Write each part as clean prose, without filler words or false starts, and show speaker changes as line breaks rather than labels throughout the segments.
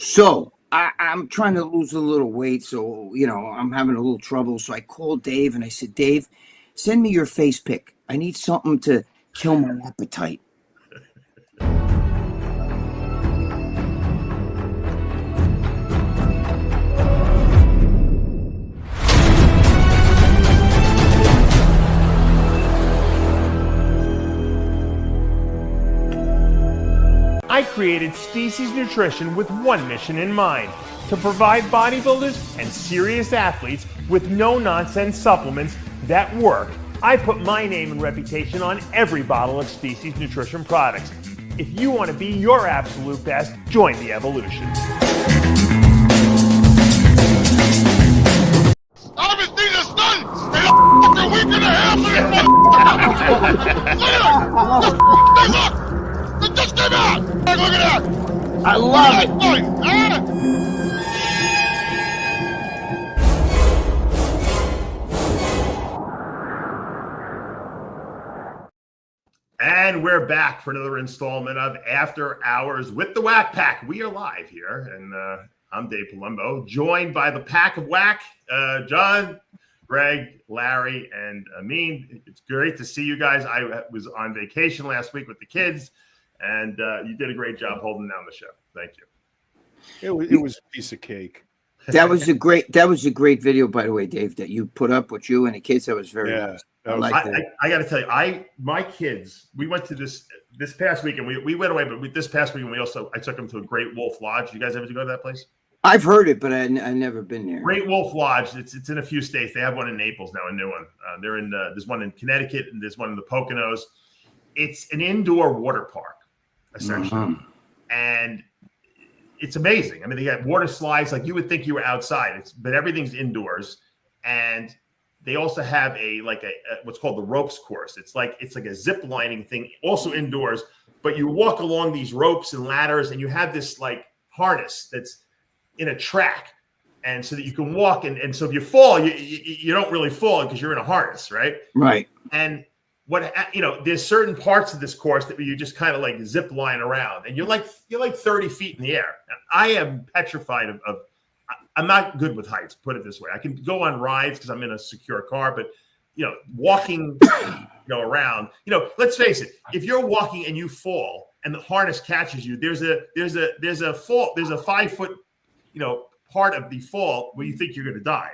So I'm trying to lose a little weight. So, I'm having a little trouble. So I called Dave and I said, Dave, send me your face pic. I need something to kill my appetite.
I created Species Nutrition with one mission in mind: to provide bodybuilders and serious athletes with no-nonsense supplements that work. I put my name and reputation on every bottle of Species Nutrition products. If you want to be your absolute best, join the evolution.
I haven't seen the sun in a week and a half. Look! It just came out! Look at that!
I love it.
And we're back for another installment of After Hours with the Whack Pack. We are live here, and I'm Dave Palumbo, joined by the Pack of Whack, John, Greg, Larry, and Amin. It's great to see you guys. I was on vacation last week with the kids, and you did a great job holding down the show. Thank you.
It was a piece of cake.
That was a great video, by the way, Dave, that you put up with you and the kids. That was very nice.
I got to tell you, my kids, we went to this past weekend. We went away, but this past weekend I took them to a Great Wolf Lodge. You guys ever go to that place?
I've heard it, but I've never been there.
Great Wolf Lodge. It's in a few states. They have one in Naples now, a new one. There's one in Connecticut, and there's one in the Poconos. It's an indoor water park, essentially, and it's amazing. I mean, they got water slides like you would think you were outside. But everything's indoors, and they also have a what's called the ropes course. It's like a zip lining thing, also indoors. But you walk along these ropes and ladders, and you have this like harness that's in a track, and so that you can walk. And so if you fall, you don't really fall because you're in a harness, right?
Right.
And there's certain parts of this course that you just kind of like zip line around, and you're like 30 feet in the air. I am petrified of I'm not good with heights, put it this way. I can go on rides because I'm in a secure car, but walking around, let's face it, if you're walking and you fall and the harness catches you, there's a 5 foot, part of the fall where you think you're going to die,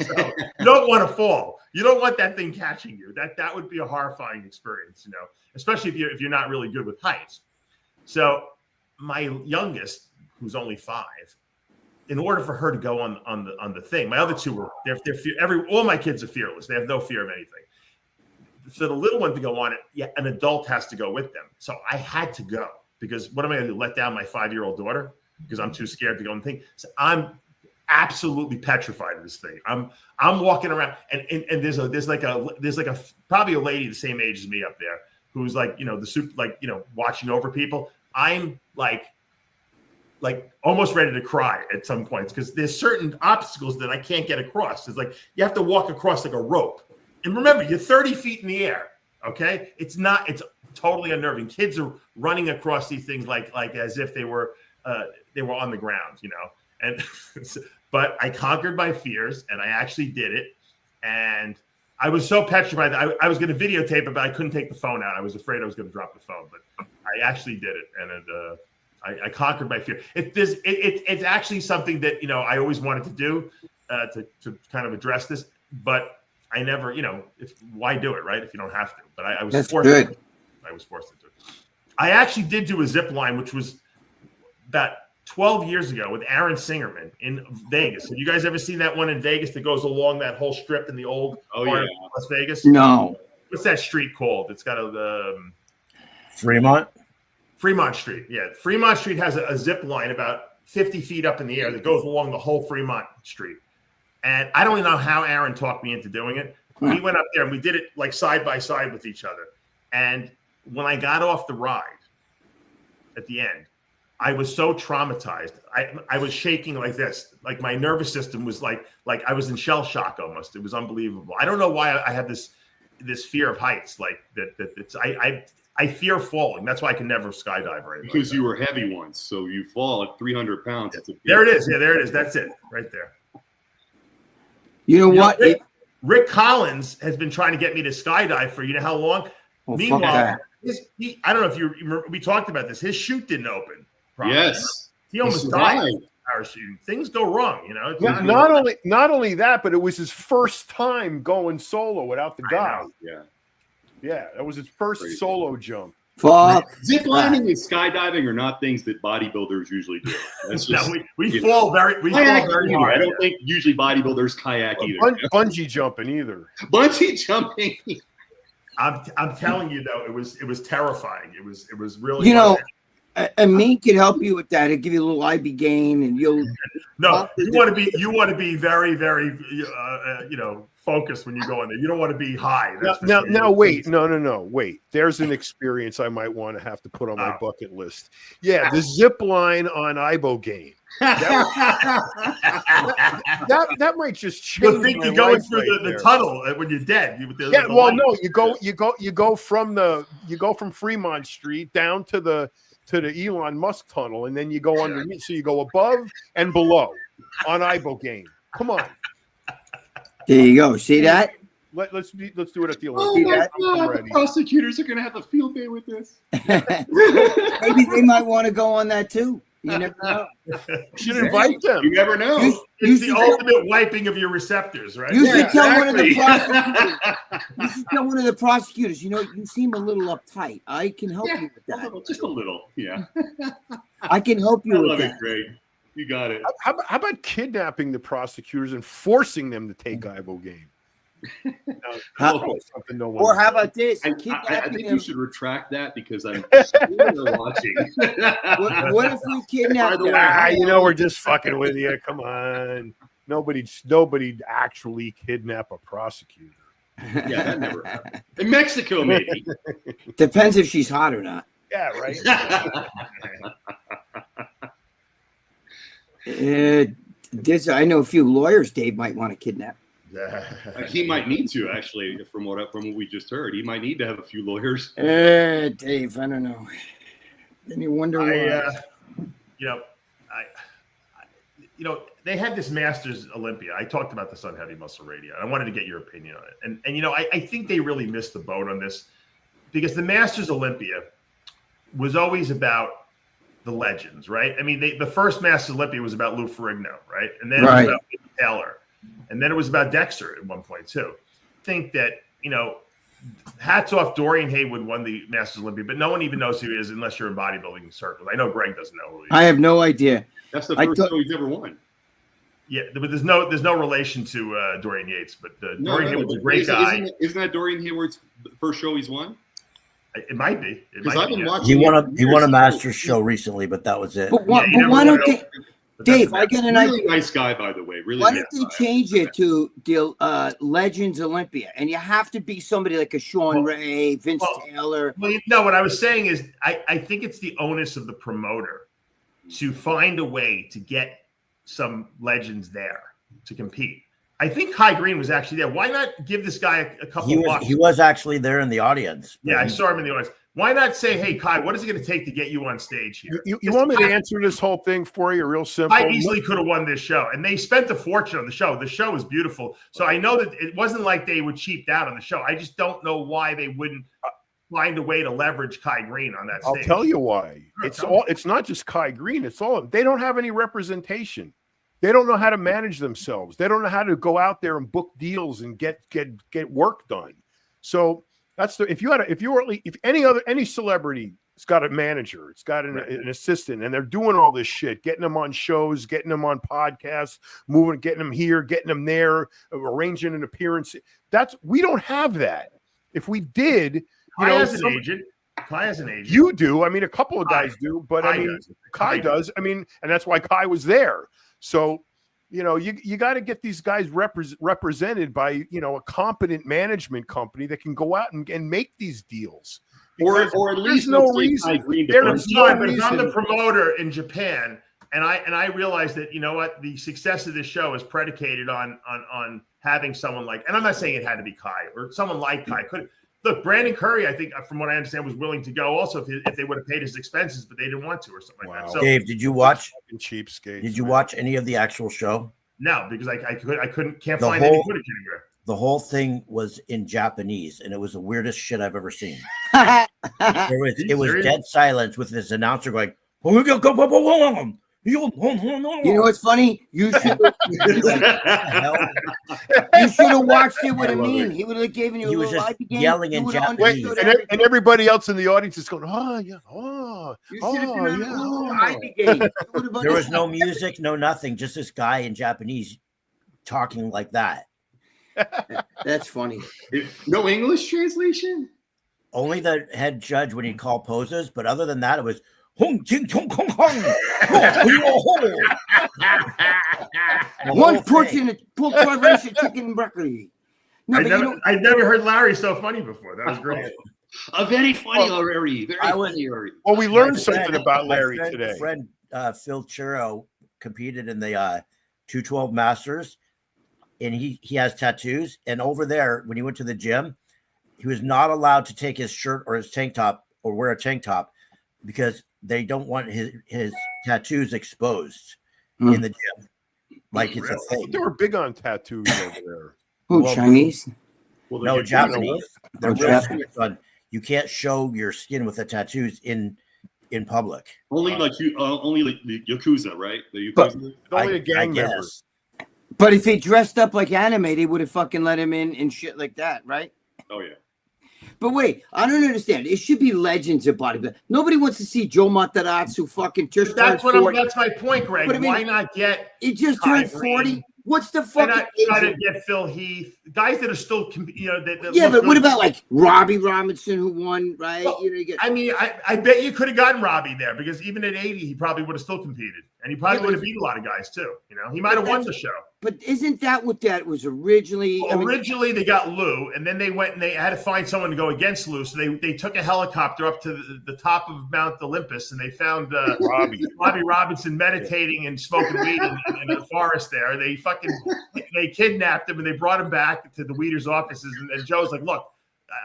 So you don't want to fall. You don't want that thing catching you. That would be a horrifying experience, especially if you're not really good with heights. So my youngest, who's only 5, in order for her to go on the thing, my other two all my kids are fearless. They have no fear of anything. For the little one to go on it, an adult has to go with them. So I had to go because what am I going to do? Let down my 5-year-old daughter because I'm too scared to go on the thing? So I'm absolutely petrified of this thing. I'm walking around and there's probably a lady the same age as me up there who's like, watching over people. I'm like almost ready to cry at some points because there's certain obstacles that I can't get across. It's like you have to walk across like a rope. And remember, you're 30 feet in the air, okay? It's totally unnerving. Kids are running across these things like as if they were on the ground, And but I conquered my fears and I actually did it. And I was so petrified that I was going to videotape it, but I couldn't take the phone out. I was afraid I was going to drop the phone, but I actually did it. And I conquered my fear. It's actually something that, I always wanted to do to kind of address this, but I never, why do it, right? If you don't have to, but I was forced to do it. I was forced to do it. I actually did do a zip line, which was about 12 years ago with Aaron Singerman in Vegas. Have you guys ever seen that one in Vegas that goes along that whole strip in the old part of Las Vegas?
No.
What's that street called? It's got
Fremont
Street. Yeah. Fremont Street has a zip line about 50 feet up in the air that goes along the whole Fremont Street. And I don't even know how Aaron talked me into doing it. We went up there and we did it like side by side with each other. And when I got off the ride at the end, I was so traumatized. I was shaking like this. Like my nervous system was like I was in shell shock almost. It was unbelievable. I don't know why I had this fear of heights like that. I I fear falling. That's why I can never skydive or anything.
Because you were heavy once, so you fall at 300 pounds. It's
there it is. Yeah, there it is. That's it, right there.
You know what?
Rick Collins has been trying to get me to skydive for you know how long.
Oh,
Meanwhile, I don't know if you remember, we talked about this. His chute didn't open. Probably.
Yes,
he almost died. Parachuting. Things go wrong, you know.
Not only that, but it was his first time going solo without the guy. Yeah, that was his first solo jump.
Fuck.
Zip lining and skydiving are not things that bodybuilders usually do. That's just,
we fall very hard.
I don't think usually bodybuilders kayak either.
Bungee jumping either.
Bungee jumping.
I'm telling you though, it was terrifying. It was really.
You know, me can help you with that. It'll give you a little IB gain, and you'll.
No, you want to be very, very, focused when you go in there. You don't want to be high.
Now, wait, no, wait. There's an experience I might want to have to put on my bucket list. Yeah, the zip line on ibogaine. That might just change.
You think you're going through the tunnel when you're dead.
You go from Fremont Street down to the Elon Musk tunnel, and then you go underneath. So you go above and below on ibogaine. Come on.
There you go. See that?
Let's do it at the Olympia.
Oh my God, the prosecutors are going to have a field day with this.
Maybe they might want to go on that too. You never know.
Should invite them.
You never know.
It's the ultimate wiping of your receptors, right?
You should tell one of the prosecutors. You should tell one of the prosecutors. You know, you seem a little uptight. I can help you with that.
Just a little, yeah.
I can help you with that.
Great. You got it.
How about kidnapping the prosecutors and forcing them to take ibogaine?
Or how about this?
I think you should retract that because I'm watching.
What if we kidnap them?
We're just fucking with you. Come on. Nobody actually kidnap a prosecutor.
Yeah, that never happened. In Mexico, maybe.
Depends if she's hot or not.
Yeah, right.
I know a few lawyers Dave might want to kidnap.
He might need to, actually, from what we just heard. He might need to have a few lawyers.
Dave, I don't know. Then you wonder why.
They had this Masters Olympia. I talked about this on Heavy Muscle Radio. And I wanted to get your opinion on it. And I think they really missed the boat on this because the Masters Olympia was always about the legends, right? I mean, the first Masters Olympia was about Lou Ferrigno, right? And then it was about Taylor. And then it was about Dexter at one point, too. I think that, hats off, Dorian Haywood won the Masters Olympia, but no one even knows who he is unless you're in bodybuilding circles. I know Greg doesn't know who he is.
I have no idea.
That's the first show he's ever won.
Yeah, but there's no relation to Dorian Yates, but Dorian Haywood's a great guy.
Isn't that Dorian Hayward's first show he's won?
It might be.
Because I've been watching.
He won a Masters show recently, but that was it.
But why don't they? Dave, I get an idea.
Really nice guy, by the way. Really.
Why don't they change it to the Legends Olympia? And you have to be somebody like a Sean Ray, Vince Taylor.
Well, what I was saying is I think it's the onus of the promoter to find a way to get some legends there to compete. I think Kai Green was actually there. Why not give this guy a couple of bucks?
He was actually there in the audience.
Yeah, I saw him in the audience. Why not say, hey, Kai, what is it going to take to get you on stage here?
You want me to answer this whole thing for you real simple?
I easily could have won this show. And they spent a fortune on the show. The show was beautiful. So I know that it wasn't like they would cheap out on the show. I just don't know why they wouldn't find a way to leverage Kai Green on that stage.
I'll tell you why. It's not just Kai Green. It's all they don't have any representation. They don't know how to manage themselves. They don't know how to go out there and book deals and get work done. So that's if any celebrity has got a manager, it's got an assistant, and they're doing all this shit, getting them on shows, getting them on podcasts, getting them here, getting them there, arranging an appearance. We don't have that. If we did,
Kai has an agent.
You do. I mean, a couple of guys do, but Kai does. I mean, and that's why Kai was there. So, you got to get these guys represented by, a competent management company that can go out and make these deals.
Or at least
no reason.
There's no reason. I'm the promoter in Japan, and I realize that, the success of this show is predicated on having someone like, and I'm not saying it had to be Kai or someone like Kai. Look, Brandon Curry, I think, from what I understand, was willing to go also if they would have paid his expenses, but they didn't want to or something like that. So,
Dave, did you watch?
Cheapskates.
Did you watch any of the actual show?
No, because I can't find any footage anywhere.
The whole thing was in Japanese, and it was the weirdest shit I've ever seen. It was dead silence with this announcer going, "You
know what's funny? You should have watched it with Amin. He would have given you a little
just yelling in Japanese.
And everybody else in the audience is going, oh, yeah, oh,
yeah.
There was no music, no nothing, just this guy in Japanese talking like that.
That's funny.
No English translation?
Only the head judge when he called poses, but other than that, it was one
portion of pork rice and chicken and broccoli. No,
I've never heard Larry so funny before. That was great.
Very funny, Larry. Very funny, Larry.
Well, we learned something about Larry today.
My friend Phil Churro competed in the 212 Masters, and he has tattoos. And over there, when he went to the gym, he was not allowed to take his shirt or his tank top or wear a tank top because they don't want his tattoos exposed in the gym. Like it's a thing.
They were big on tattoos over there.
Who, Chinese?
Well, no, Japanese. They're real strict on you can't show your skin with the tattoos in public.
Only like the Yakuza, right? The Yakuza.
Only a gang member.
But if he dressed up like anime, they would have fucking let him in and shit like that, right?
Oh yeah.
But wait, I don't understand. It should be legends of bodybuilding. Nobody wants to see Joe Matarazzo fucking just
that's my point, Greg. I mean, why not get?
He just turned 40. What's the fucking?
Try to get Phil Heath, guys that are still, that
yeah, but what about like Robbie Robinson who won, right?
Well, I bet you could have gotten Robbie there because even at 80, he probably would have still competed, and he probably would have beat a lot of guys too. He might have won the show.
But isn't that what that was originally?
Well, originally, they got Lou, and then they went and they had to find someone to go against Lou. So they took a helicopter up to the top of Mount Olympus, and they found Robbie Robinson meditating and smoking weed in the forest there. They kidnapped him, and they brought him back to the Weeder's offices. And Joe's like, look,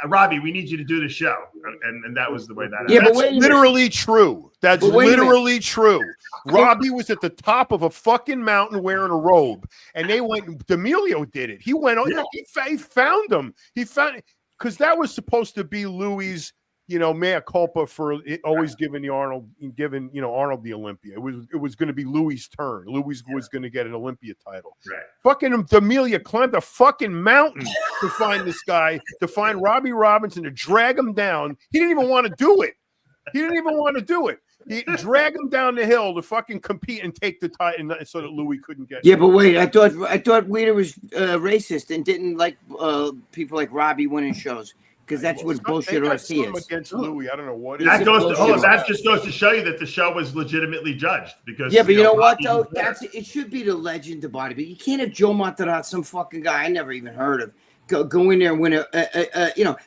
Robbie, we need you to do the show. And that was the way that happened.
Yeah, but that's literally true. That's literally true. Robbie was at the top of a fucking mountain wearing a robe, and they went. D'Amelio did it. He went. He found him. He found because that was supposed to be Louis', mea culpa for always giving Arnold the Olympia. It was going to be Louis' turn. Louis was going to get an Olympia title.
Right.
Fucking D'Amelio climbed a fucking mountain to find this guy, to find Robbie Robinson, to drag him down. He didn't even want to do it. He dragged him down the hill to fucking compete and take the title so that Louis couldn't get.
Yeah, but wait, I thought Weeder was racist and didn't like people like Robbie winning shows. Because that's what bullshit RC is.
Against Louis, I don't know what
that just goes to show you that the show was legitimately judged. Because
but you know what though? It should be the legend of bodybuilding. You can't have Joe Matarazzo, some fucking guy I never even heard of, go in there and win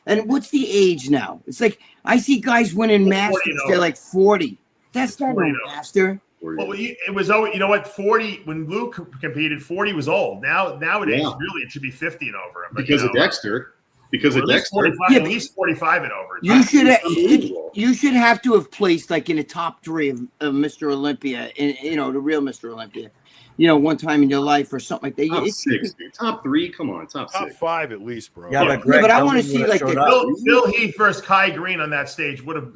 And what's the age now? It's like I see guys winning masters. They're like 40. That's not a master.
Well, it was always, 40 when Lou competed. 40 was old. Nowadays, really, it should be 50 and over. But,
because of Dexter. Because of Dexter,
45, at least 45 and over.
You should have to have placed like in the top 3 of Mr. Olympia, the real Mr. Olympia. One time in your life or something like that.
Top 6, dude. Top 3, come on, top 6.
Top 5 at least, bro.
Yeah, but
I want to see like
Phil Heath versus Kai Green on that stage would have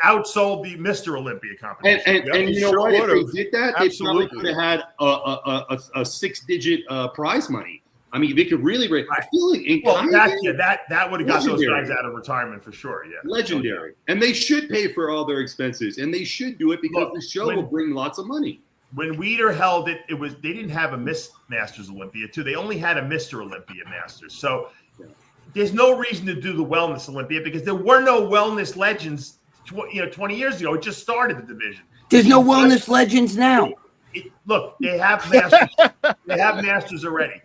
outsold the Mr. Olympia competition.
And you know what? If they did that, they probably could have had a 6-digit prize money. I mean, they could really rate. I feel like
that would have got those guys out of retirement for sure. Yeah,
legendary, and they should pay for all their expenses, and they should do it because the show will bring lots of money.
When Weider held it, they didn't have a Miss Masters Olympia too. They only had a Mr. Olympia Masters. So there's no reason to do the Wellness Olympia because there were no wellness legends. 20 years ago, it just started the division.
There's no wellness legends now.
Look, they have masters. They have masters already.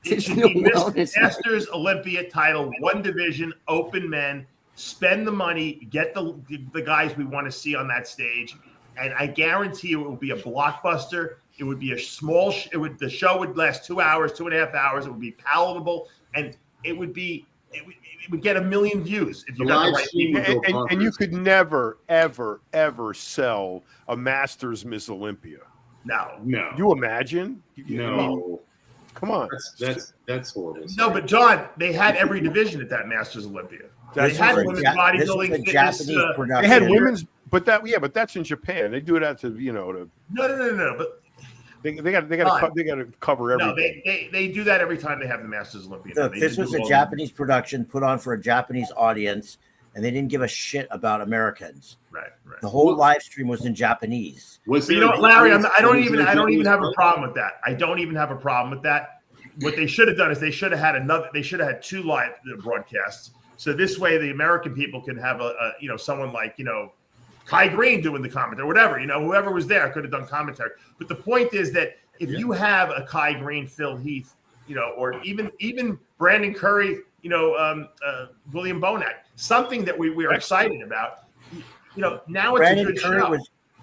It should be Masters Olympia title, one division, open men. Spend the money, get the guys we want to see on that stage, and I guarantee you it will be a blockbuster. It would be a the show would last 2 hours, 2.5 hours. It would be palatable, and it would be it would get 1 million views if you
The
got the
live
right
stream
people.
would go
And you
bonkers.
could never, ever, ever sell a Masters Miss Olympia.
No.
You imagine?
No.
Come on.
That's horrible.
No, but John, they had every division at that Masters Olympia. They had women's bodybuilding, fitness.
Japanese production.
They had women's, but that's in Japan. They do it out to
No. But
they got to cover everything.
no, they do that every time they have the Masters Olympia.
Look, this was a Japanese production put on for a Japanese audience, and they didn't give a shit about Americans.
Right.
The whole live stream was in Japanese.
But you know what, Larry? I don't even have a problem with that. I don't even have a problem with that. What they should have done is they should have had 2 live broadcasts. So this way, the American people can have someone like Kai Green doing the commentary, or whatever. Whoever was there could have done commentary. But the point is that if you have a Kai Green, Phil Heath, or even Brandon Curry, William Bonac, something that we are excited about. Now it's
Brandon
a good
Curry
show.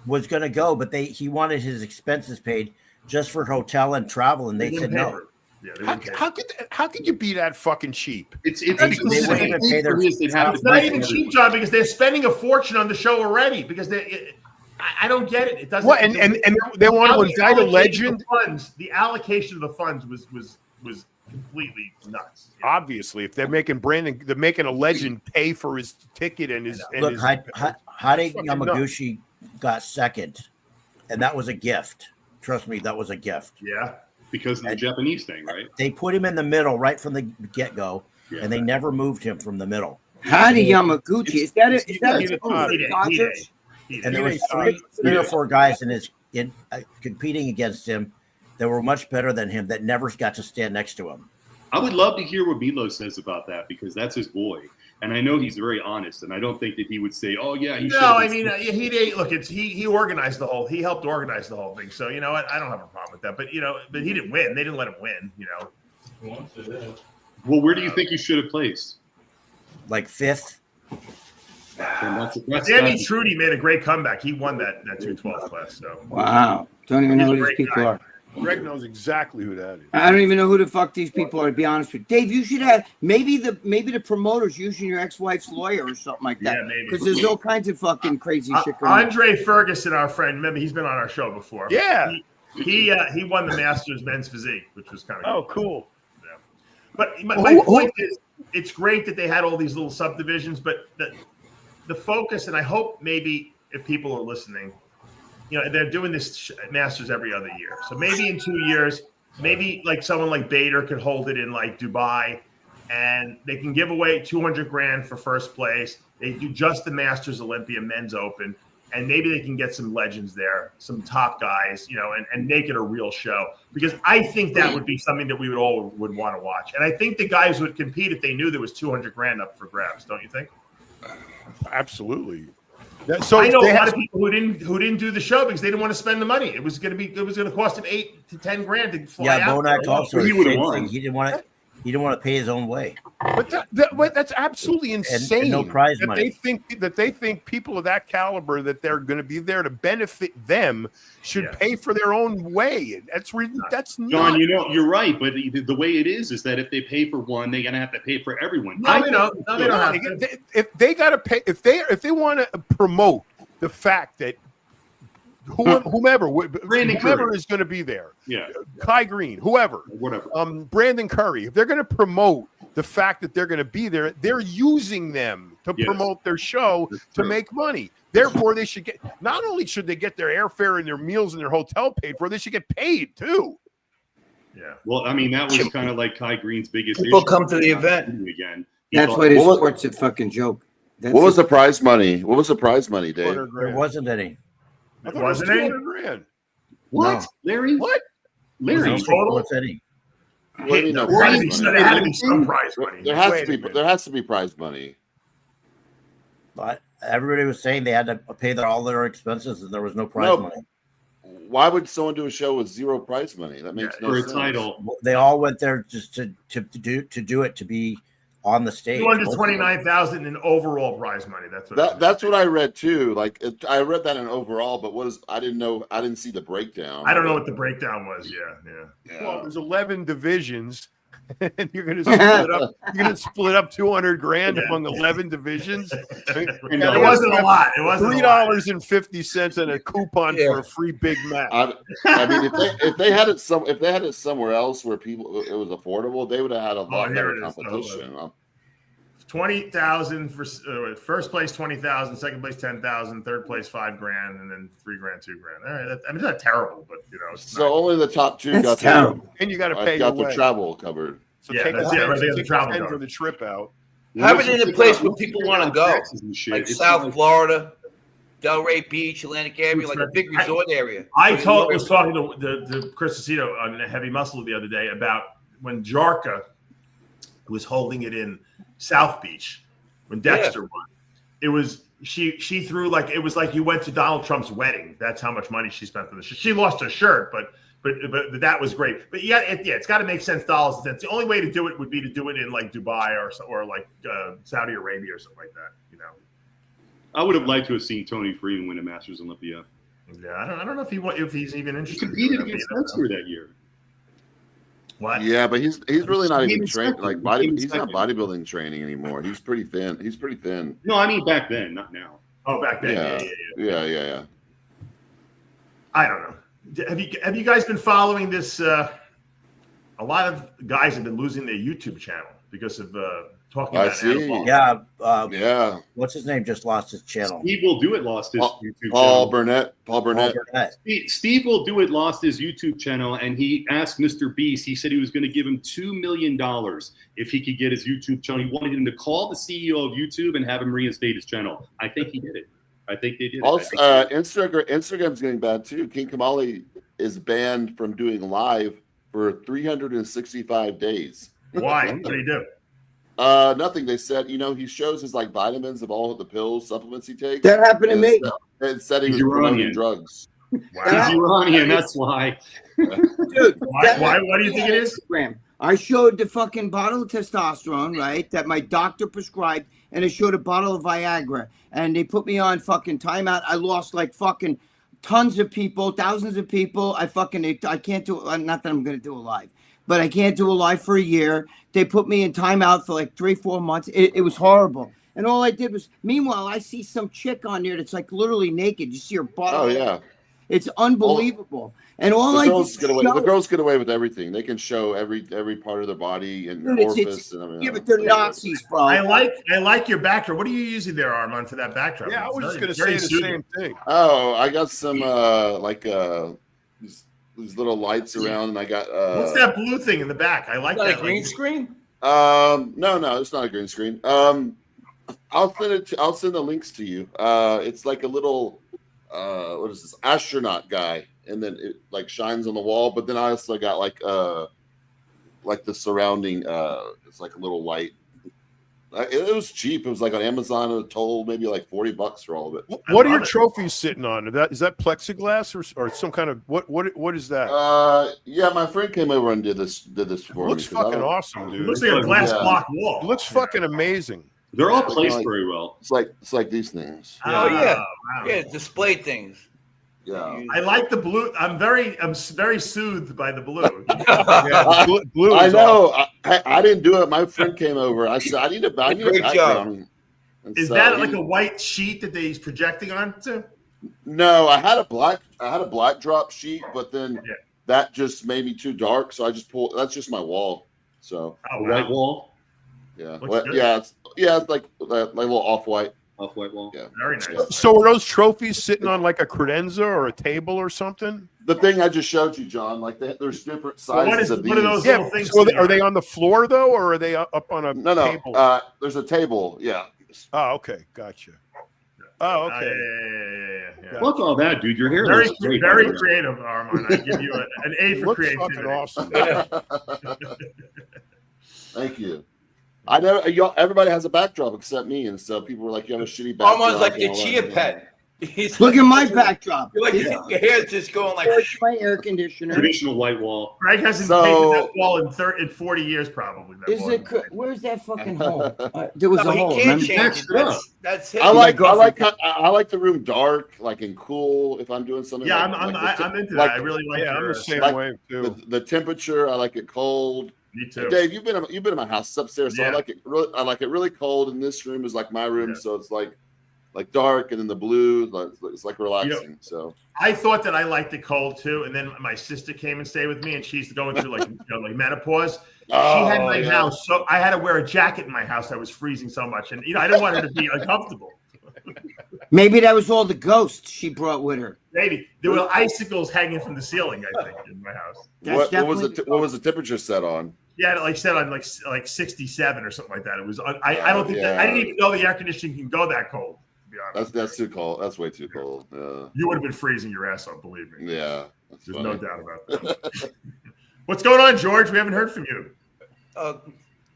was going to go, but he wanted his expenses paid just for hotel and travel, and they said no.
Yeah,
How could you be that fucking cheap?
It's
They wouldn't even pay their.
It's not even cheap, John, because they're spending a forfortune on the show already. Because I don't get it. It doesn't.
What and they want to invite a legend.
The allocation of the funds was completely nuts.
Obviously, if they're making a legend pay for his ticket and his.
Look, Hade Yamaguchi got second, and that was a gift. Trust me, that was a gift.
Yeah.
Because of the Japanese thing, right?
They put him in the middle right from the get-go, and they never moved him from the middle.
Hade Yamaguchi, is that a Dodgers?
And there was three or four guys competing against him that were much better than him that never got to stand next to him.
I would love to hear what Milo says about that, because that's his boy. And I know he's very honest, and I don't think that he would say, "Oh yeah." He organized the whole. He helped organize the whole thing. So I don't have a problem with that. But but he didn't win. They didn't let him win. Well, where do you think he should have placed?
Like 5th.
Danny Trudy made a great comeback. He won that 212 class. So
wow, don't even know who these people are.
Greg knows exactly who that is.
I don't even know who the fuck these people are, to be honest with you. Dave, you should have maybe the promoters using your ex-wife's lawyer or something like that.
Yeah, maybe.
Because there's all kinds of fucking crazy shit going on.
Andre Ferguson, our friend, remember he's been on our show before.
Yeah.
He won the Masters men's physique, which was kind of
cool.
Yeah. But my point is, it's great that they had all these little subdivisions, but the focus, and I hope maybe if people are listening, they're doing this Masters every other year. So maybe in 2 years, maybe like someone like Bader could hold it in like Dubai, and they can give away $200,000 for first place. They do just the Masters Olympia men's open, and maybe they can get some legends there, some top guys, and make it a real show. Because I think that would be something that we would want to watch. And I think the guys would compete if they knew there was $200,000 up for grabs. Don't you think?
Absolutely.
So I know a lot of people who didn't do the show because they didn't want to spend the money. It was going to cost him $8,000 to $10,000 to fly out.
Yeah, Bonac also.
He would have won.
He didn't want to pay his own way.
But that's absolutely insane.
And no prize
that
money.
They think people of that caliber that they're going to be there to benefit them should pay for their own way. That's nuts.
John, you're right, but the way it is that if they pay for one, they're going to have to pay for everyone.
No, they don't have to.
If they got to pay, if they want to promote the fact that whomever is going to be there, Kai Green, whatever, Brandon Curry, if they're going to promote the fact that they're going to be there, they're using them to promote their show to make money. Therefore, they should get, not only should they get their airfare and their meals and their hotel paid for, they should get paid too.
Yeah. Well, I mean, that was kind of like Kai Green's biggest issue.
People come to the event
again.
That's why this sport's a fucking joke.
What was the prize money? What was the prize money, Dave?
There wasn't any.
I thought it was $200,000.
What?
No.
Larry?
What?
Larry?
Total? There had to be some prize money.
There has to be prize money.
But everybody was saying they had to pay all their expenses, and there was no prize money.
Why would someone do a show with zero prize money? That makes no sense.
For a title.
They all went there just to be on the stage.
$229,000 in overall prize money.
That's what I read too. I read that in overall, but I didn't see the breakdown.
I don't know what the breakdown was. Yeah.
Well, there's 11 divisions. And you're going to split up. You're going to split up 200 grand among 11 divisions.
And it wasn't a lot. It wasn't
$3.50 and a coupon for a free Big Mac.
I mean, if they had it somewhere else where people it was affordable, they would have had a lot better competition.
20,000 for first place, 20,000, second place, 10,000, third place, $5,000, and then $3,000, $2,000. All right, I mean, it's not terrible, but it's
so only the top two got
terrible.
And you got to pay
got the travel covered.
So take the travel for the trip out.
Have it in a place where people want to go, like South Florida, Delray Beach, Atlantic area, like a big resort area.
I was talking to Chris Aceto on Heavy Muscle the other day about when Jarka was holding it in South Beach when Dexter won. It was she threw like it was like you went to Donald Trump's wedding. That's how much money she spent for this. She lost her shirt, but that was great. But it's got to make sense dollars and cents. The only way to do it would be to do it in like Dubai or like Saudi Arabia or something like that. You know,
I would have liked to have seen Tony Freeman win a Masters Olympia.
Yeah, I don't know if he's even interested.
He competed against Spencer that year.
What?
Yeah, but he's really not even trained like he's not bodybuilding training anymore. He's pretty thin.
No, I mean back then, not now.
Oh, back then.
Yeah.
I don't know. Have you guys been following this? A lot of guys have been losing their YouTube channel because of talking about animal.
Yeah. What's his name? Just lost his channel.
Steve Will Do It lost his YouTube
Paul
channel.
Burnett.
Steve Will Do It lost his YouTube channel, and he asked Mr. Beast. He said he was going to give him $2 million if he could get his YouTube channel. He wanted him to call the CEO of YouTube and have him reinstate his channel. I think he did it. I think they did.
Also, Instagram's getting bad too. King Kamali is banned from doing live for 365 days.
Why? What did he do?
Nothing. They said, he shows his like vitamins of all of the pills, supplements he takes.
That happened to me.
And said he was promoting drugs.
Wow. He's Iranian. That's why.
Dude,
why do you think it is?
Instagram. I showed the fucking bottle of testosterone, right, that my doctor prescribed, and I showed a bottle of Viagra, and they put me on fucking timeout. I lost like fucking tons of people, thousands of people. I can't do it. Not that I'm going to do it live, but I can't do it live for a year. They put me in timeout for like 3-4 months. It was horrible. And all I did was, meanwhile, I see some chick on there that's like literally naked. You see her butt.
Oh, yeah.
It's unbelievable. And all
the girls get away with everything. They can show every part of their body and orifice and everything.
Yeah, but they're Nazis, bro.
I like your backdrop. What are you using there, Armand, for that backdrop?
Yeah, I was just going to say the same thing.
Oh, I got some these little lights around, and I got
what's that blue thing in the back? I like that.
A green screen?
No, it's not a green screen. I'll send the links to you. It's like a little what is this astronaut guy, and then it like shines on the wall. But then I also got like the surrounding. It's like a little light. It was cheap. It was like on Amazon. It told maybe like $40 for all of it.
What are your trophies sitting on? Is that plexiglass or some kind of what is that?
Yeah, my friend came over and did this for me.
Looks fucking awesome, dude.
It looks like a glass block wall.
It looks fucking amazing.
They're all placed very well.
It's like these things.
Oh yeah,
wow.
Yeah, display things.
Yeah,
I like the blue. I'm very soothed by the blue.
Blue
I know. Awesome. I didn't do it. My friend came over. I said I need a background.
Is that like a white sheet that he's projecting onto?
No, I had a black drop sheet, but then that just made me too dark. So I just pulled. That's just my wall. So
white wall.
Yeah, it's like a little off-white
wall.
Yeah,
very nice.
So are those trophies sitting on like a credenza or a table or something?
The thing I just showed you, John, like there's different sizes of these.
What are those little things?
So are they on the floor though, or are they up on a table?
No. There's a table. Yeah.
Oh, okay, gotcha. Oh, okay.
Yeah.
Fuck all that, dude. Your hair
very,
looks great.
Very creative, Armand. I give you an A for creativity.
Fucking awesome.
Thank you. I know everybody has a backdrop except me, and so people were like, "You have a shitty backdrop."
Armand's like a chia pet.
Look at my backdrop.
You're like your hair's just going like
my air conditioner.
Traditional white wall.
Greg hasn't painted that wall in 40 years, probably.
Where's that fucking hole? There was a hole.
He can't change it. That's it.
I like the room dark, like and cool. If I'm doing something,
I'm into that. I really like.
I'm the same way too.
The temperature, I like it cold.
Me too.
Dave, you've been in my house. It's upstairs, so
Yeah.
I like it really cold. And this room is like my room, so it's like dark, and then the blue, it's like relaxing. So
I thought that I liked it cold too, and then my sister came and stayed with me, and she's going through like like menopause. She had my house, so I had to wear a jacket in my house. I was freezing so much, and I didn't want her to be uncomfortable.
Maybe that was all the ghosts she brought with her.
Maybe there were icicles hanging from the ceiling. I think in my house.
What was the temperature set on?
Yeah, like set on like 67 or something like that. It was. I don't think that, I didn't even know the air conditioning can go that cold. To be honest,
that's too cold. That's way too cold. Yeah.
You would have been freezing your ass off. Believe me.
Yeah,
there's no doubt about that. What's going on, George? We haven't heard from you.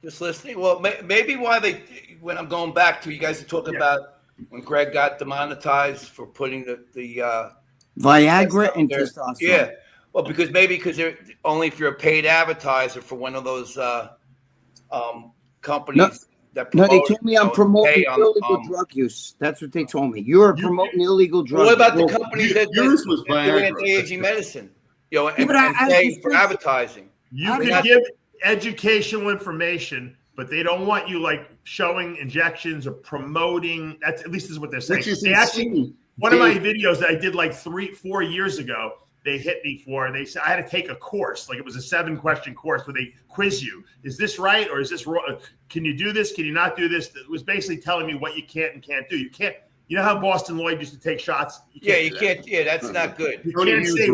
Just listening. Well, maybe when I'm going back to you guys are talking about when Greg got demonetized for putting the
Viagra and testosterone.
Yeah. Well, because they're only if you're a paid advertiser for one of those companies that promote.
No, they told me I'm promoting illegal drug use. That's what they told me. You're promoting illegal drug use.
What about the companies that
was
do anti-aging medicine? And pay for advertising.
You can give educational information, but they don't want you like showing injections or promoting. That's at least is what they're saying. They actually, one of my videos that I did like 3-4 years ago, they hit me for. They said I had to take a course, like it was a 7-question course where they quiz you. Is this right or is this wrong? Can you do this? Can you not do this? It was basically telling me what you can't and can't do. You can't. You know how Boston Lloyd used to take shots?
You can't. Yeah, that's not good.
You can't say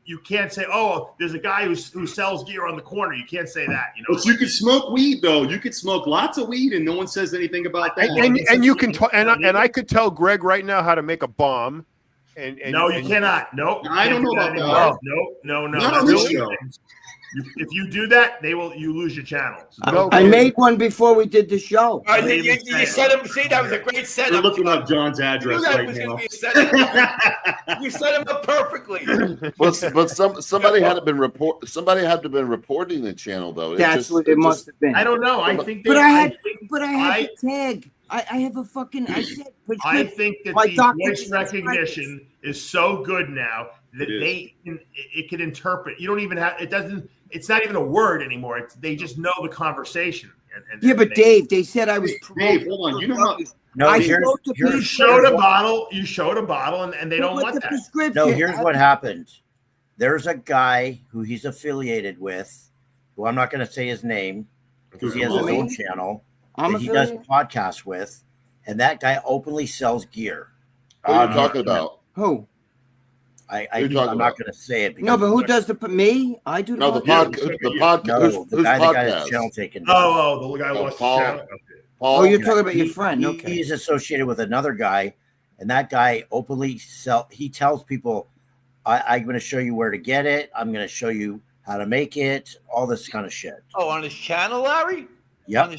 you can't say, oh, there's a guy who sells gear on the corner. You can't say that.
But you could smoke weed though. You could smoke lots of weed, and no one says anything about that.
And you can and I could tell Greg right now how to make a bomb. And
no, you cannot. No,
I don't know about that.
No.
Not on this show.
If you do that, you lose your channel.
So I made one before we did the show.
You set him. See, that was a great setup.
We're looking up John's address right now.
You set him up perfectly.
But somebody had to been reporting the channel though.
That's what it must have been.
I don't know. I think.
But I had the tag. I have a fucking. I
think that the voice recognition is so good now that it can interpret. You don't even have. It doesn't. It's not even a word anymore. They just know the conversation.
But Dave, they said I was.
Dave, hold on. You know how.
No,
you showed a bottle. You showed a bottle, and they don't want that.
No, here's what happened. There's a guy who he's affiliated with, who I'm not going to say his name because he has his own channel that he does podcasts with, and that guy openly sells gear.
What are you talking about?
Who?
I'm not going to say it.
No, but who does me? I do.
No, the podcast.
No, the guy that got his channel taken down.
Oh, the guy lost his channel.
Oh, you're talking about your friend. Okay.
He's associated with another guy, and that guy openly he tells people, I'm going to show you where to get it. I'm going to show you how to make it, all this kind of shit.
Oh, on his channel, Larry?
Yep.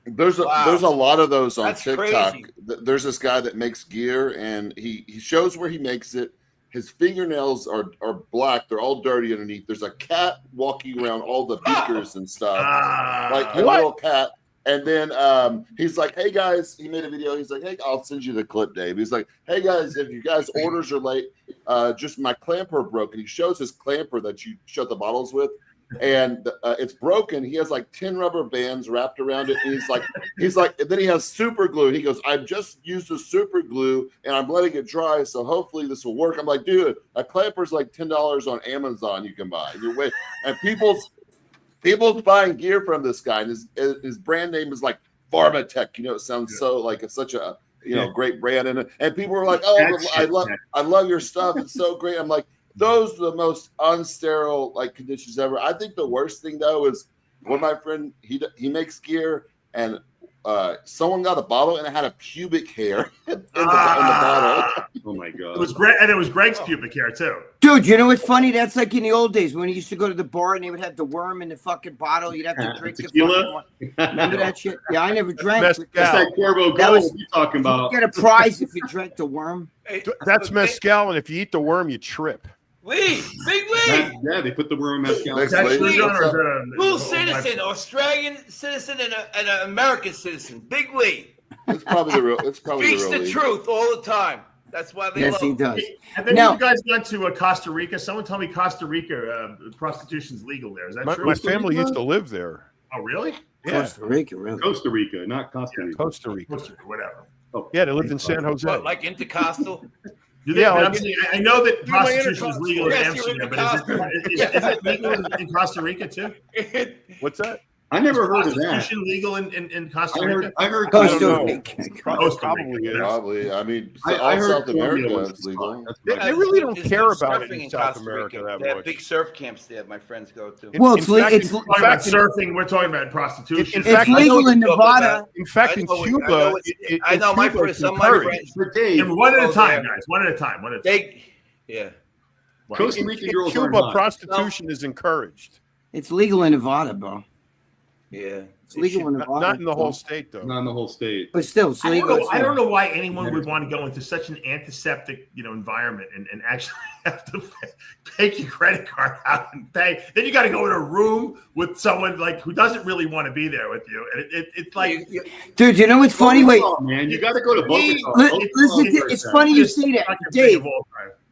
There's a lot of those on
That's
TikTok.
crazy.
There's this guy that makes gear, and he shows where he makes it. His fingernails are black. They're all dirty underneath. There's a cat walking around all the beakers and stuff, like a little cat. And then he's like, hey, guys, he made a video. He's like, hey, I'll send you the clip, Dave. He's like, hey, guys, if you guys' orders are late, just my clamper broke. And he shows his clamper that you shut the bottles with. And it's broken. He has like 10 rubber bands wrapped around it. And he's like, and then he has super glue. He goes, I've just used the super glue and I'm letting it dry. So hopefully this will work. I'm like, dude, a clamper's like $10 on Amazon you can buy. And people's buying gear from this guy. And his brand name is like Pharmatech. It sounds so like it's such a great brand. And people are like, oh, I love your stuff. It's so great. I'm like, those are the most unsterile conditions ever. I think the worst thing though is when my friend he makes gear and someone got a bottle and it had a pubic hair in the bottle.
Oh my god!
It was Greg's pubic hair too.
Dude, you know what's funny? That's like in the old days when you used to go to the bar and they would have the worm in the fucking bottle. You'd have to drink
tequila.
Remember that shit? Yeah, I never drank.
That's like Corvo Gold you're talking about.
You get a prize if you drank the worm.
That's mezcal, and if you eat the worm, you trip.
Big Lee.
Yeah, they put the worm in mezcal.
Blue citizen, Australian citizen, and an American citizen. Big Lee.
It's probably the real.
Speaks the truth all the time. That's why they
Yes,
love
he
him.
does.
And then
Now-
you guys went to Costa Rica. Someone told me Costa Rica, prostitution is legal there. Is that true?
My family used to live there. Is that true? My family used to live there.
Oh, really?
Yeah.
Costa Rica, really?
Costa Rica, not Costa Rica.
Costa Rica.
Whatever.
Oh,
Yeah, they lived in San Jose.
What, like intercostal?
Do they,
Yeah,
but
like-
I'm saying, I know that
You're my
prostitution is legal in
Yes, you're
Amsterdam, but is it legal in Costa Rica too?
What's that?
I never heard of that.
Prostitution legal in Costa
I
Rica?
heard
Costa
know.
Rica.
Probably is.
Probably. I mean,
I
all
heard
South
Colombia
America
was
is legal.
That's
They,
right.
they really don't
There's
care
no
about it
surfing
in South
Costa
America
Rica.
that
They have
much.
big surf camps there. My friends go to.
Well,
In fact,
it's
We're talking about surfing. We're talking about
in
prostitution.
fact,
it's
I know
legal in
what you're talking
Nevada.
about.
In fact, in Cuba,
I know my
Cuba,
friends.
it's
Some of my
encouraged.
friends.
But Dave,
And one at a
Oh,
time,
yeah.
guys. One at a time. One at a time.
Yeah.
Costa
In
Rican girls are
Cuba,
not.
prostitution is encouraged.
It's legal in Nevada, bro.
Yeah.
It's legal in Nevada.
Not in the whole state, though.
Not in the whole state.
But still, it's legal.
I don't know why anyone would want to go into such an antiseptic, environment and actually have to take your credit card out and pay. Then you got to go in a room with someone like who doesn't really want to be there with you. And it's like,
Dude, you know what's funny? Wait,
Bogota, man, you got to go to Bogota.
listen, it's funny you say that, Dave.
Dave.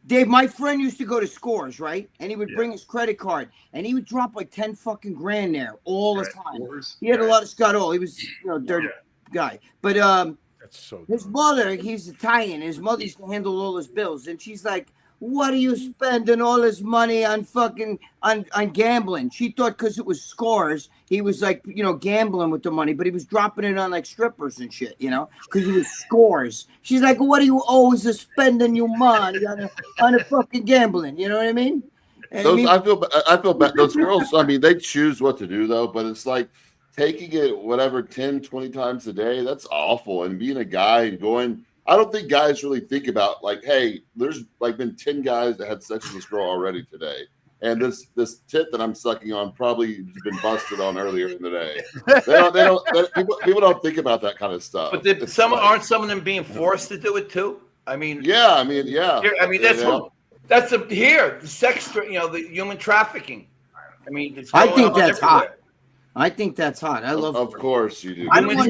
Dave, my friend used to go to Scores, right? And he would
Yeah.
bring his credit card, and he would drop like 10 fucking grand there all the
Right.
time. He had a lot of Scott All. He was, dirty guy. But
That's so
his
dumb.
mother, he's Italian. His mother used to handle all his bills, and she's like, "What are you spending all this money on fucking on gambling?" She thought because it was Scores, he was like, gambling with the money, but he was dropping it on like strippers and shit, because he was Scores. She's like, "What are you always spending your money on a fucking gambling?" You know what I mean? And
Those, I feel bad. Those girls, I mean, they choose what to do though, but it's like taking it whatever 10, 20 times a day. That's awful. And being a guy and going, I don't think guys really think about like, hey, there's like been 10 guys that had sex with this girl already today. And this tit that I'm sucking on probably been busted on earlier in the day. People don't think about that kind of stuff.
But
It's
aren't some of them being forced to do it too? I mean,
yeah.
here, I mean, that's the sex, the human trafficking. I mean, it's
I
going
think
on
that's
everywhere.
hot. I think that's hot. I love.
Of course you do.
I don't want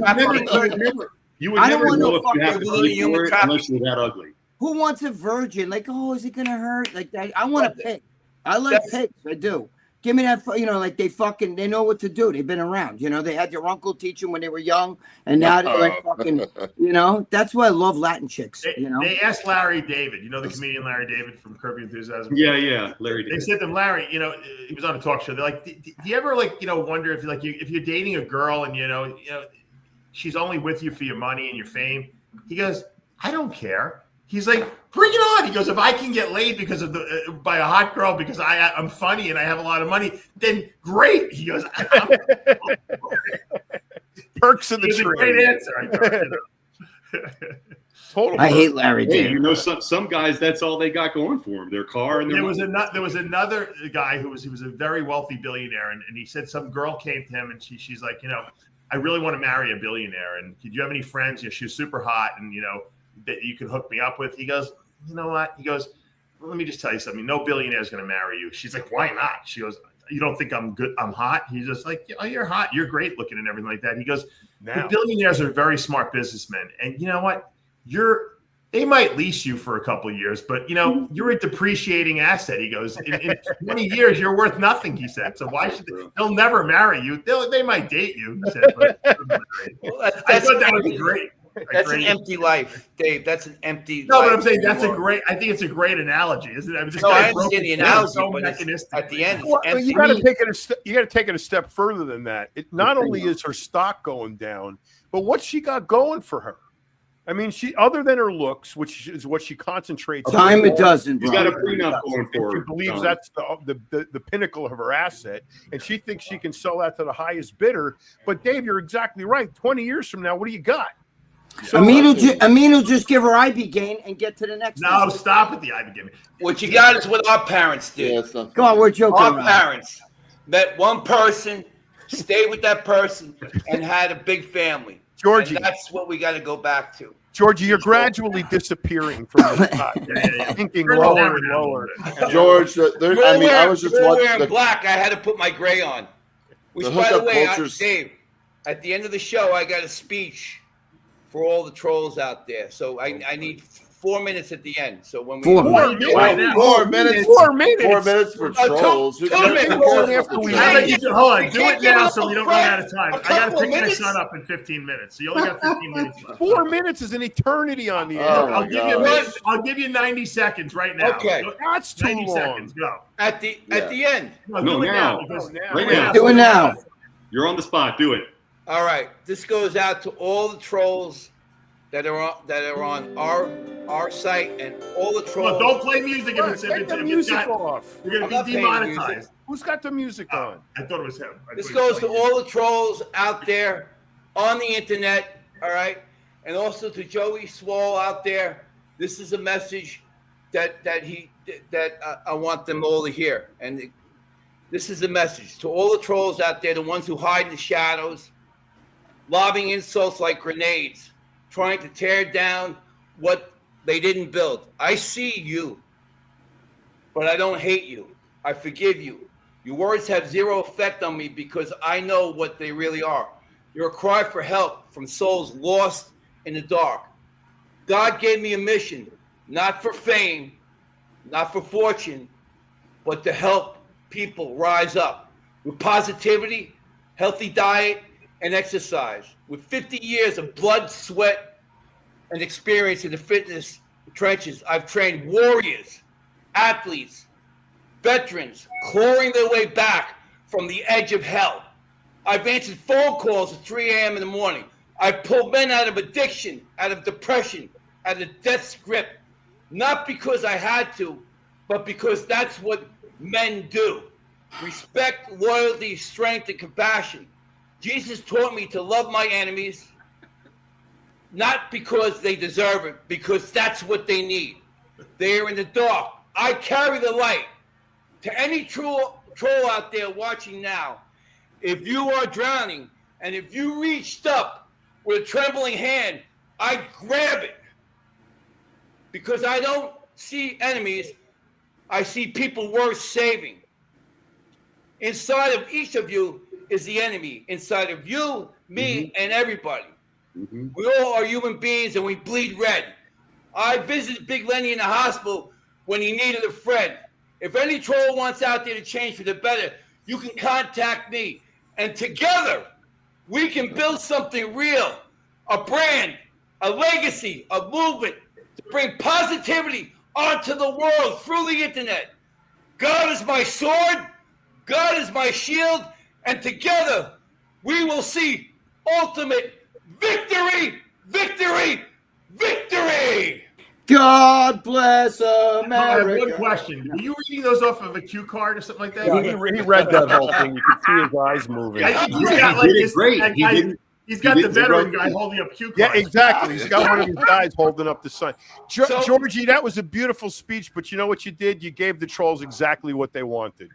You would
I don't
never
want
know
no
if you have
fucking
to pay
human
for it
trafficking.
unless you're that ugly.
Who wants a virgin? Like, oh, is it gonna hurt? Like that? I want a pig. I like pigs. I do. Give me that. Like they know what to do. They've been around. They had their uncle teach them when they were young, and now they're like fucking. That's why I love Latin chicks.
They asked Larry David, the comedian Larry David from Curb Your Enthusiasm.
Yeah, Larry
They
David.
said to him, Larry, he was on a talk show. They're like, do you ever wonder if if you're dating a girl and she's only with you for your money and your fame? He goes, I don't care. He's like, bring it on. He goes, if I can get laid because of by a hot girl because I'm funny and I have a lot of money, then great. He goes,
Perks of the
it's a
trade.
great answer.
Total.
I hate Larry
Hey,
David.
some guys, that's all they got going for them. Their car and their
There was another guy he was a very wealthy billionaire, and he said some girl came to him and she's like, I really want to marry a billionaire, and do you have any friends? She was super hot, and that you can hook me up with. He goes, you know what? He goes, let me just tell you something. No billionaire is going to marry you. She's like, why not? She goes, you don't think I'm good? I'm hot? He's just like, oh, you're hot. You're great looking and everything like that. He goes, the billionaires are very smart businessmen, and you know what? They might lease you for a couple of years, but you're a depreciating asset. He goes, in 20 years, you're worth nothing. He said, so why should they'll never marry you? They might date you. He said, but I thought that was great.
That's an empty life, Dave. That's an empty.
No,
life.
but I'm saying I think it's a great analogy, isn't it? I mean, this
No,
guy
I
broke
understand the
it down
analogy,
so
but it's,
mechanistic.
at the end, it's
Well,
empty.
you got to take it. You got to take it a step further than that. It not only is her stock going down, but what she got going for her. I mean, she other than her looks, which is what she concentrates.
Time it doesn't,
She's
bro.
got a prenup going for her.
She believes
John.
that's the pinnacle of her asset, and she thinks she can sell that to the highest bidder. But Dave, you're exactly right. 20 years from now, what do you got?
So Amin will just give her Ibogaine and get to the next.
No,
one.
stop with the Ibogaine.
What you got is what our parents did.
Yeah, it's not
Go on, we're joking
Our
around.
parents met one person, stayed with that person, and had a big family.
Georgie.
And that's what we got to go back to.
Georgie, you're gradually disappearing from the top. Thinking lower and lower.
George, I was just
You're
watching
wearing black. I had to put my gray on. Which,
The
by the
hookup
way,
culture's-
Dave, at the end of the show, I got a speech for all the trolls out there. So I need 4 minutes at the end. So when we
4
minutes right now.
4 minutes.
4 minutes.
4 minutes for trolls. Who cares
minutes.
about the
Hold
trolls?
on, do it now so we don't run out of time. I got to
couple
pick my
minutes?
son up in 15 minutes, so you only got 15 minutes left.
4 minutes is an eternity on the
Oh,
air.
my gosh.
I'll give you 90 seconds right now.
Okay.
That's too
90
long.
seconds. Go.
at the end.
No,
do it
now.
because-
Right now.
Do it now.
You're on the spot. Do it.
All right. This goes out to all the trolls that are on our site and all the
Well,
trolls.
don't play music if it's,
Take the music off.
you're
I'm
going
not
to be
playing music.
demonetized.
Who's got the music on?
I thought it was him.
This goes to all the trolls out there on the internet, all right? And also to Joey Swole out there. This is a message that I want them all to hear. And this is a message to all the trolls out there, the ones who hide in the shadows, lobbing insults like grenades, trying to tear down what they didn't build. I see you, but I don't hate you. I forgive you. Your words have zero effect on me because I know what they really are. You're a cry for help from souls lost in the dark. God gave me a mission, not for fame, not for fortune, but to help people rise up with positivity, healthy diet, and exercise. With 50 years of blood, sweat, and experience in the fitness trenches, I've trained warriors, athletes, veterans, clawing their way back from the edge of hell. I've answered phone calls at 3 a.m. in the morning. I've pulled men out of addiction, out of depression, out of death's grip, not because I had to, but because that's what men do. Respect, loyalty, strength, and compassion. Jesus taught me to love my enemies, not because they deserve it, because that's what they need. They are in the dark. I carry the light. To any troll out there watching now, if you are drowning and if you reached up with a trembling hand, I grab it. Because I don't see enemies, I see people worth saving. Inside of each of you is the enemy. Inside of you, me, and everybody. We all are human beings and we bleed red. I visited Big Lenny in the hospital when he needed a friend. If any troll wants out there to change for the better, you can contact me. And together, we can build something real, a brand, a legacy, a movement to bring positivity onto the world through the internet. God is my sword, God is my shield, and together we will see ultimate victory, victory, victory!
God bless
I have
America.
one question. Were you reading those off of a cue card or something like that?
Yeah, he read that whole thing. You could see his eyes moving.
I think he's
Yeah,
got
he
like
did it
this.
great.
That
He
guy,
didn't-
he's got
he
the
did it
veteran
right.
guy holding up cue cards.
Yeah, exactly. He's got one of his guys holding up the sign.
So-
Georgie, that was a beautiful speech, but you know what you did? You gave the trolls exactly what they wanted.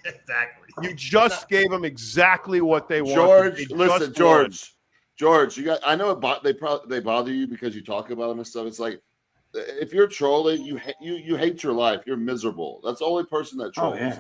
Exactly.
You just gave them exactly what they wanted.
George,
They
listen,
just
George, you got. I know they bother you because you talk about them and stuff. It's like if you're trolling, you hate your life. You're miserable. That's the only person that trolls.
Oh,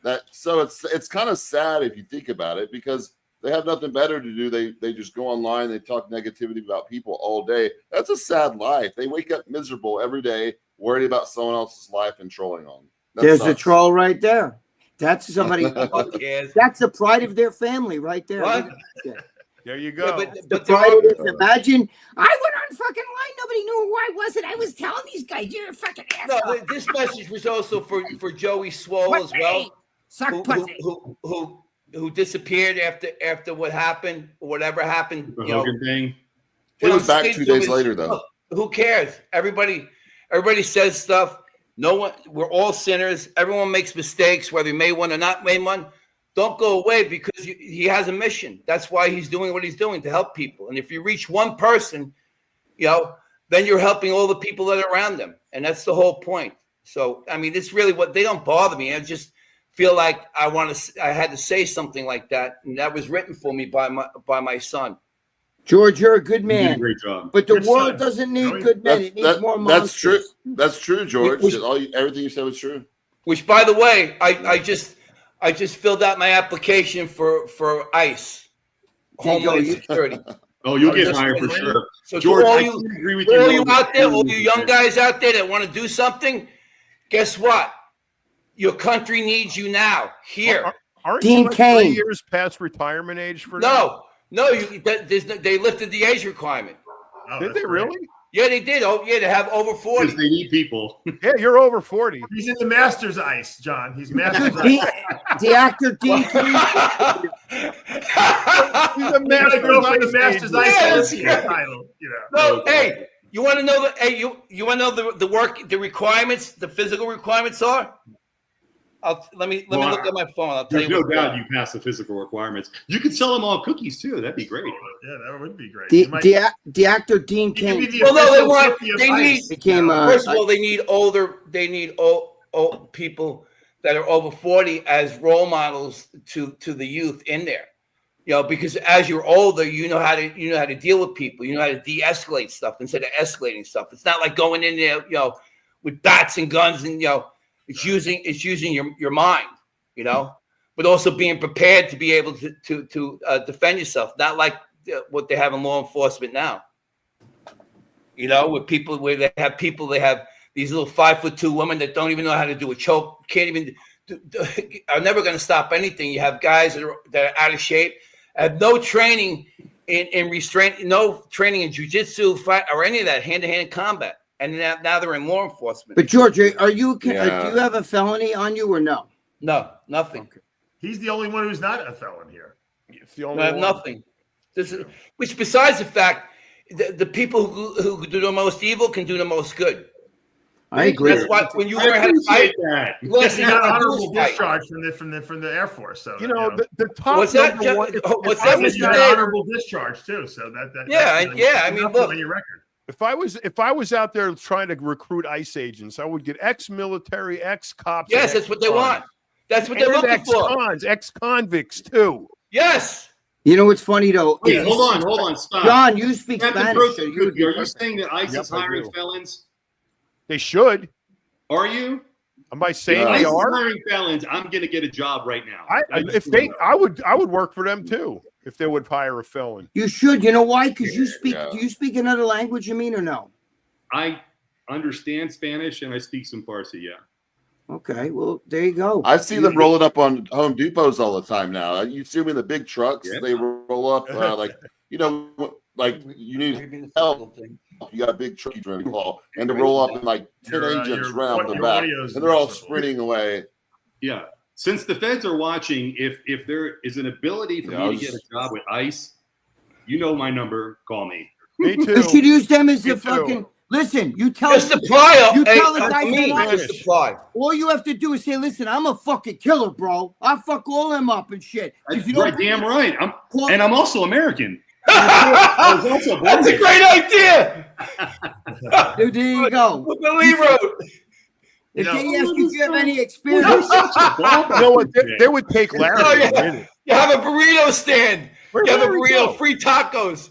yeah.
So it's kind of sad if you think about it because they have nothing better to do. They just go online. They talk negativity about people all day. That's a sad life. They wake up miserable every day, worried about someone else's life and trolling on. That
There's a
sucks.
troll right there. That's somebody.
Who cares?
That's the pride of their family right there.
What?
There you
Yeah,
go.
but
The
there
pride
are-
of their, imagine I went on fucking line. Nobody knew who I was, and I was telling these guys, "You're a fucking
No,
asshole."
but this message was also for Joey Swole as well,
Suck pussy.
who disappeared after what happened, or whatever happened.
The
You know,
Hogan thing.
He
what
was
I'm
back
saying
2
to
days
is,
later, though.
look, who cares? Everybody says stuff. No one. We're all sinners. Everyone makes mistakes, whether he made one or not made one. Don't go away because he has a mission. That's why he's doing what he's doing, to help people. And if you reach one person, then you're helping all the people that are around them. And that's the whole point. So, I mean, it's really what they don't bother me. I just feel like I had to say something like that. And that was written for me by my son.
George, you're a good
You did a
man,
great job.
but the
Good
world
son.
doesn't need
Joey.
good men. It needs more
That's true.
monsters.
That's true, George.
Which-
Everything you said was true.
Which, by the way, I just filled out my application for ICE, Homeland Security.
Oh, you'll get hired for sure.
So
George,
all
I
you,
agree with
all
you
you out there, all you young guys out there that want to do something, guess what? Your country needs you now. Here.
Aren't
Dean
you like 3
Cain.
years past retirement age for now?
No, they lifted the age requirement.
Oh,
Did they really?
Yeah, they did. Oh, yeah, they have over 40.
Because they need people.
Yeah, you're over 40.
He's in the Masters ice, John. He's Masters
Dean,
ice.
the actor Dean Cain.
He's a
You gotta go for the
Masters
Masters ice
Yes.
Olympia title. You know.
No, hey, you want to know the you want to know the requirements, the physical requirements are? Let me look at my phone. I'll tell
There's
you.
no doubt you pass the physical requirements. You could sell them all cookies too. That'd be great.
Yeah, that would be great.
The actor Dean
He could be
Cain
the
Well, no, they
official
want.
cookie of
They need.
ice.
became
First of all, they need older. They need old people that are over 40 as role models to the youth in there. You know, because as you're older, you know how to deal with people. You know how to de-escalate stuff instead of escalating stuff. It's not like going in there, with bats and guns, and it's using your mind, but also being prepared to be able to defend yourself. Not like what they have in law enforcement now. With people where they have these little 5'2" women that don't even know how to do a choke, can't even are never going to stop anything. You have guys that are out of shape, have no training in restraint, no training in jiu-jitsu, fight, or any of that hand-to-hand combat, and now they're in law enforcement.
But George, do you have a felony on you or no?
No, nothing.
Okay.
He's the only one who's not a felon here.
It's the only
I have
one.
nothing. Which, besides the fact, the people who do the most evil can do the most good.
I agree.
That's why when you
I
learn how to fight,
appreciate that.
last
He
thing you
got
want to do
honorable
is fight.
discharge from the Air Force. So
The top
What's that,
number one.
what's
if
that,
I was
you
Mr.
got
Dave?
honorable discharge too. So that
Yeah,
that's
yeah, I mean,
nothing
look.
on your record.
If I was out there trying to recruit ICE agents, I would get ex-military, ex-cops.
Yes, that's what they want. That's what they're looking for.
Ex-cons, ex-convicts too.
Yes.
You know what's funny though?
Wait, hold on, stop.
John, you speak
Captain
Spanish.
Pro
So you
Cookie,
would be
are you
perfect.
saying that ICE
Yep,
is
I
hiring
do.
felons?
They should.
Are you?
Am I saying
ICE
they
is
are?
hiring felons. I'm going to get a job right now.
I would work for them too if they would hire a felon.
You should. You know why? Because you speak.
Yeah.
Do you speak another language? You mean or no?
I understand Spanish and I speak some Farsi. Yeah.
Okay. Well, there you go.
I see them rolling up on Home Depots all the time now. You see them in the big trucks.
Yeah.
They roll up like you need help. You got a big truck you're trying to call, and to roll up and like 10 agents round the back, and they're all sprinting away.
Yeah. Since the feds are watching, if there is an ability for me to get a job with ICE, you know my number. Call me.
Me too.
You should use them as
Me
the
too.
fucking. Listen, you tell
Just apply.
You tell the guy
me,
that
just apply.
all you have to do is say, "Listen, I'm a fucking killer, bro. I fuck all them up and shit." If you
Right,
don't,
damn right.
call-
And I'm also American.
That's a great idea.
Dude, there you go.
Look what Lee wrote.
If they ask you if you have any experience,
You know what? They would take Larry
Oh, yeah.
in a minute.
You have a burrito stand.
Where'd
You have a
Larry
burrito,
go?
free tacos.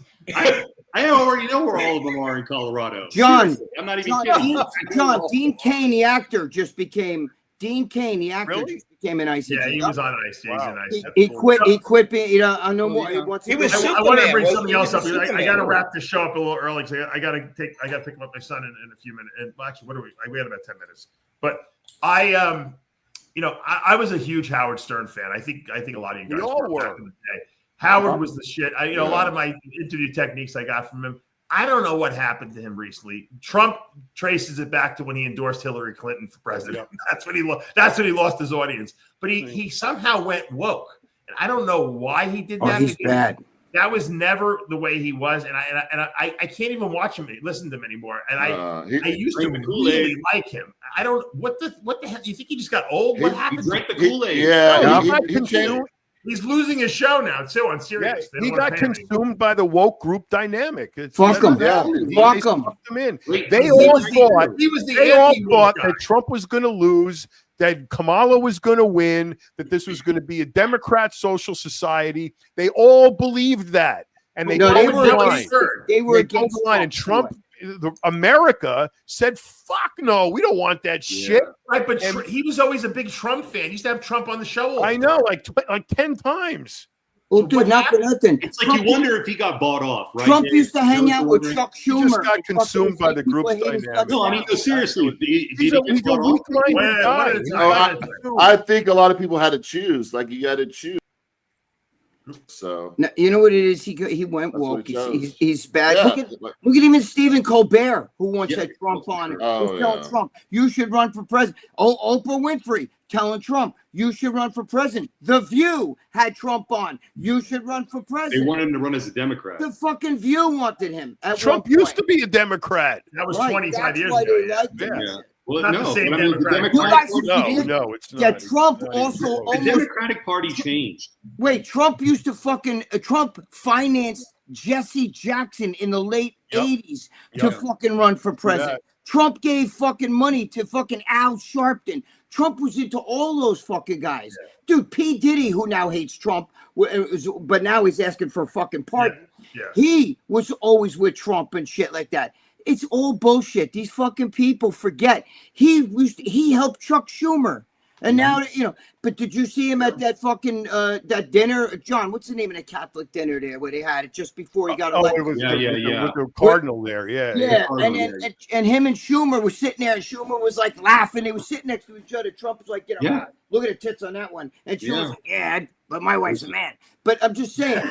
I already know where all of them are in Colorado.
John,
Seriously, I'm not even kidding.
Dean Cain, the actor, just became Dean Cain, the actor,
Really?
just became an ICE.
Yeah, he was on ice. Yeah,
Wow.
he's an ice.
He quit. He quit being. No more. He wants to
He was
go-
I want to
Superman,
bring
wasn't
something
he?
else
He
up.
was
I got to
Superman.
wrap this show up a little early because I got to pick him up my son in a few minutes. And well, actually, what are we? We had about 10 minutes. But I was a huge Howard Stern fan. I think a lot of you guys
We all were.
back in the day. Howard was the shit. A lot of my interview techniques I got from him. I don't know what happened to him recently. Trump traces it back to when he endorsed Hillary Clinton for president. That's when he lost his audience. But he somehow went woke, and I don't know why he did that.
he's bad.
That was never the way he was, and I can't even watch him, listen to him anymore. And I used to really like him. I don't what the hell? Do you think he just got old? What happened?
He drank the
to him?
Kool-Aid.
Yeah,
he changed.
He's losing his show now too on
Yeah,
Sirius. They don't
he
wanna
got
pay him
consumed by the woke group dynamic.
Fuck him.
Yeah.
Fuck him.
Sucked him in.
Wait,
They
he
all
was
thought
anti-woke guy.
that Trump was going to lose, that Kamala was going to win, that this was going to be a Democrat social society. They all believed that, and they
No,
told
they
the
were
line.
against. They were
They told
against
the line, and Trump, America said, "Fuck no, we don't want that shit."
Right, but he was always a big Trump fan. He used to have Trump on the show. All
I
the
know,
time.
like 10 times.
Oh, dude, not for nothing.
It's like you wonder if he got bought off, right?
Trump used to hang out with Chuck Schumer.
He just got consumed by the group's dynamic.
No, I mean, no, seriously.
He's a weak-minded guy.
I think a lot of people had to choose. Like, you got to choose. So
now, you know what it is? He went woke. He's bad.
Yeah.
Look at even Stephen Colbert, who once
Yeah.
had Trump on it.
Oh,
was telling
yeah.
Trump, you should run for president. Oh, Oprah Winfrey telling Trump, you should run for president. The View had Trump on. You should run for president.
They wanted him to run as a Democrat.
The fucking View wanted him.
Trump used to be a Democrat.
That was
Right,
25
that's
years
why
ago.
they liked him.
Yeah. Well,
Not
no,
the same
but I mean, the
Democratic
You guys
Democratic
forget
No, it's not.
that Trump
It's
also
the
almost
Democratic Party changed.
wait. Trump used to fucking Trump financed Jesse Jackson in the late '80s to fucking run for president. Trump gave fucking money to fucking Al Sharpton. Trump was into all those fucking guys. Dude, P. Diddy, who now hates Trump, but now he's asking for a fucking pardon.
Yeah.
He was always with Trump and shit like that. It's all bullshit. These fucking people forget. He helped Chuck Schumer. And now, but did you see him at that fucking that dinner? John, what's the name of the Catholic dinner there where they had it just before he got elected?
It was
Yeah.
with the cardinal there.
Yeah, and him and Schumer were sitting there, and Schumer was like laughing. They were sitting next to each other. Trump was like, look at the tits on that one. And Schumer was like, but my wife's a man. But I'm just saying,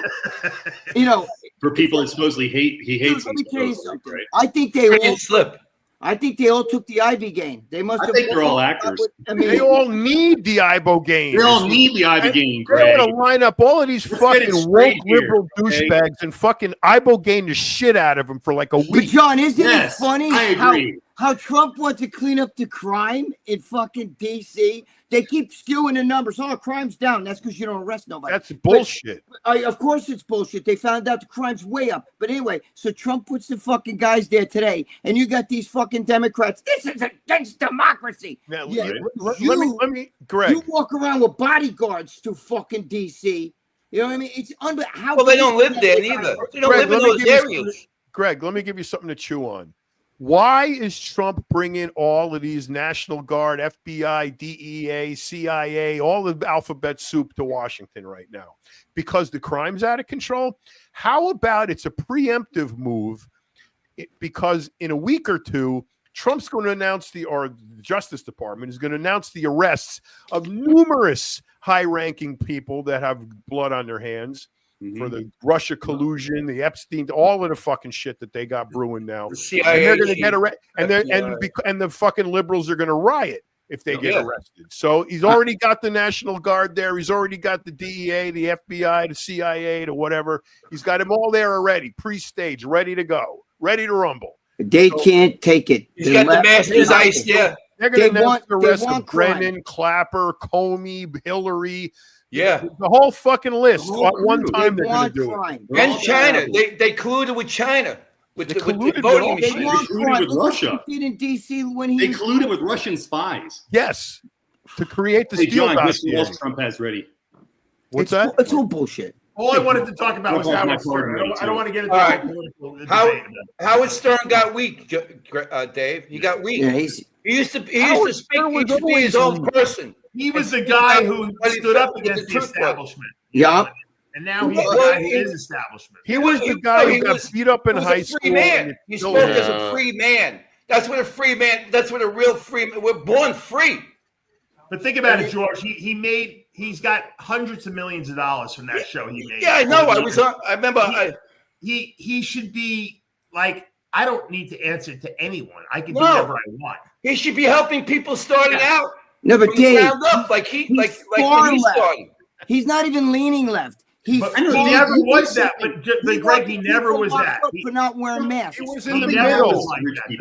For people that supposedly he hates.
Let me tell you
supposedly,
something.
right?
I think they all
slip.
I think they all took the Ibogaine. They must have.
I think they're all actors.
They all need the Ibogaine.
They all need the Ibogaine,
They're
Greg.
going to line up all of these fucking woke liberal douchebags and fucking Ibogaine the shit out of them for like a
But
week.
John, isn't it funny
I agree.
how Trump wants to clean up the crime in fucking DC? They keep skewing the numbers. Oh, crime's down. That's because you don't arrest nobody.
That's bullshit.
Of course it's bullshit. They found out the crime's way up. But anyway, so Trump puts the fucking guys there today, and you got these fucking Democrats. This is against democracy.
Now,
Yeah,
let me, Greg.
You walk around with bodyguards to fucking DC. You know what I mean? It's unbelievable.
Well, they don't live there neither. They don't live in those areas.
Greg, let me give you something to chew on. Why is Trump bringing all of these National Guard, FBI, DEA, CIA, all the alphabet soup to Washington right now? Because the crime's out of control? How about it's a preemptive move? Because in a week or two, Trump's going to announce the Justice Department is going to announce the arrests of numerous high-ranking people that have blood on their hands. For the Russia collusion, the Epstein, all of the fucking shit that they got brewing now.
The CIA,
and they're going to get arrested, and the fucking liberals are going to riot if they get arrested. So he's already got the National Guard there. He's already got the DEA, the FBI, the CIA, the whatever. He's got them all there already, pre-stage, ready to go, ready to rumble.
They can't take it.
He's got the master's ice,
They're going to announce the rest of Brennan, Clapper, Comey, Hillary.
Yeah,
the whole fucking list. At one time they're going to do it.
And China, they colluded with China with the voting machine.
They colluded with Russia.
In DC when
They colluded with Russian spies.
Yes, to create the steal
John, guess
dossier.
what else Trump has ready?
What's that?
It's all bullshit.
All I wanted to talk about was Howard Stern. I don't want to get into
All right.
political debate.
Howard Stern got weak, Dave. He got weak.
Yeah,
he used to speak. He used to be his own person.
He was the guy who stood up against the establishment.
Yeah.
And now he's the guy who is establishment.
He was the guy who got beat up in high school.
Free man. He spoke as a free man. That's what a free man. That's what a real free man. We're born free.
But think about it, George. He's got hundreds of millions of dollars from that show he made.
Yeah, I know. I remember.
He should be like, I don't need to answer to anyone. I can do whatever I want.
He should be helping people starting out.
No, but Dave,
like when he started.
He's not even leaning left.
He never was that. But Greg, he never was that.
For not wearing masks.
He was in the middle.